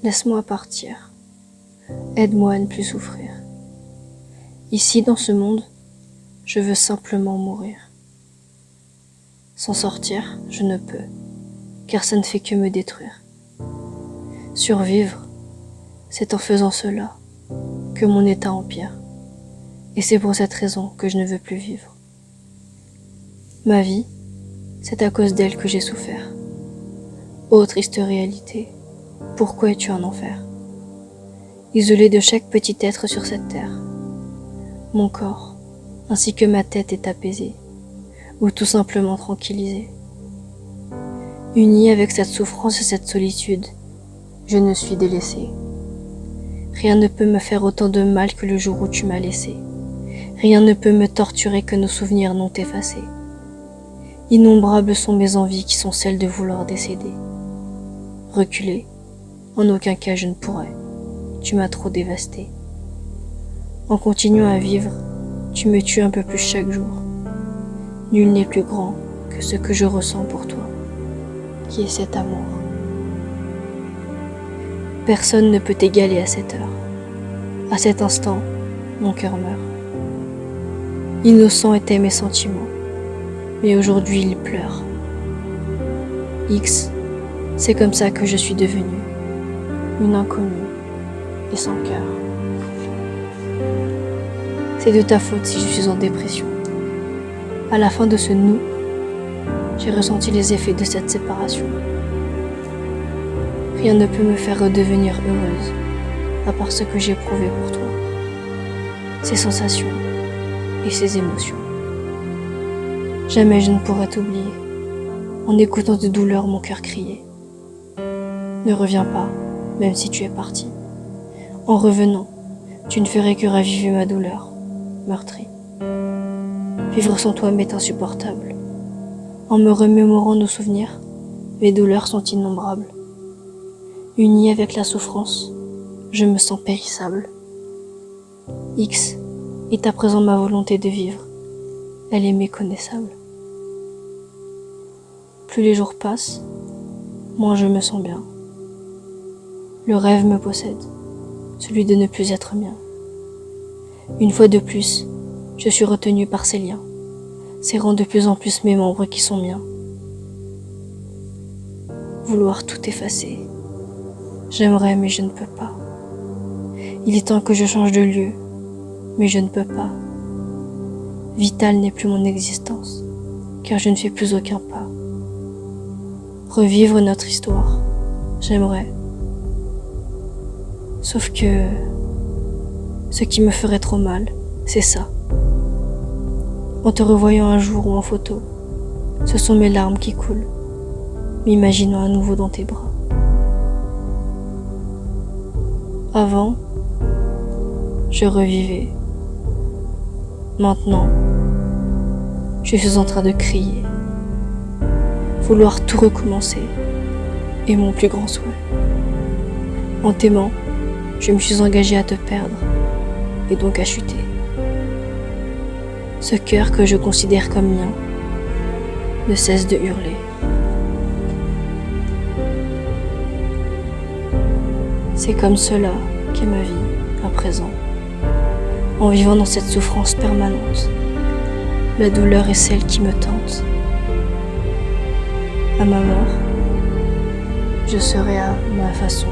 Laisse-moi partir. Aide-moi à ne plus souffrir. Ici, dans ce monde, je veux simplement mourir. S'en sortir, je ne peux, car ça ne fait que me détruire. Survivre, c'est en faisant cela que mon état empire. Et c'est pour cette raison que je ne veux plus vivre. Ma vie, c'est à cause d'elle que j'ai souffert. Ô triste réalité, pourquoi es-tu en enfer? Isolé de chaque petit être sur cette terre, mon corps, ainsi que ma tête est apaisée, ou tout simplement tranquillisée. Uni avec cette souffrance et cette solitude, je ne suis délaissée. Rien ne peut me faire autant de mal que le jour où tu m'as laissé. Rien ne peut me torturer que nos souvenirs n'ont effacé. Innombrables sont mes envies qui sont celles de vouloir décéder. Reculer, en aucun cas je ne pourrais. Tu m'as trop dévastée. En continuant à vivre, tu me tues un peu plus chaque jour. Nul n'est plus grand que ce que je ressens pour toi, qui est cet amour. Personne ne peut t'égaler à cette heure. À cet instant, mon cœur meurt. Innocents étaient mes sentiments, mais aujourd'hui ils pleurent. X, c'est comme ça que je suis devenue, une inconnue et sans cœur. C'est de ta faute si je suis en dépression. À la fin de ce nous, j'ai ressenti les effets de cette séparation. Rien ne peut me faire redevenir heureuse, à part ce que j'ai éprouvé pour toi. Ces sensations et ces émotions. Jamais je ne pourrai t'oublier. En écoutant de douleur, mon cœur criait. Ne reviens pas, même si tu es parti. En revenant, tu ne ferais que raviver ma douleur, meurtrie. Vivre sans toi m'est insupportable. En me remémorant nos souvenirs, mes douleurs sont innombrables. Unie avec la souffrance, je me sens périssable. X est à présent ma volonté de vivre. Elle est méconnaissable. Plus les jours passent, moins je me sens bien. Le rêve me possède, celui de ne plus être mien. Une fois de plus, je suis retenue par ces liens, serrant de plus en plus mes membres qui sont miens. Vouloir tout effacer, j'aimerais mais je ne peux pas. Il est temps que je change de lieu, mais je ne peux pas. Vital n'est plus mon existence, car je ne fais plus aucun pas. Revivre notre histoire, j'aimerais. Sauf que ce qui me ferait trop mal, c'est ça. En te revoyant un jour ou en photo, ce sont mes larmes qui coulent, m'imaginant à nouveau dans tes bras. Avant, je revivais. Maintenant, je suis en train de crier. Vouloir tout recommencer est mon plus grand souhait. En t'aimant, je me suis engagée à te perdre et donc à chuter. Ce cœur que je considère comme mien ne cesse de hurler. C'est comme cela qu'est ma vie à présent. En vivant dans cette souffrance permanente, la douleur est celle qui me tente. À ma mort, je serai à ma façon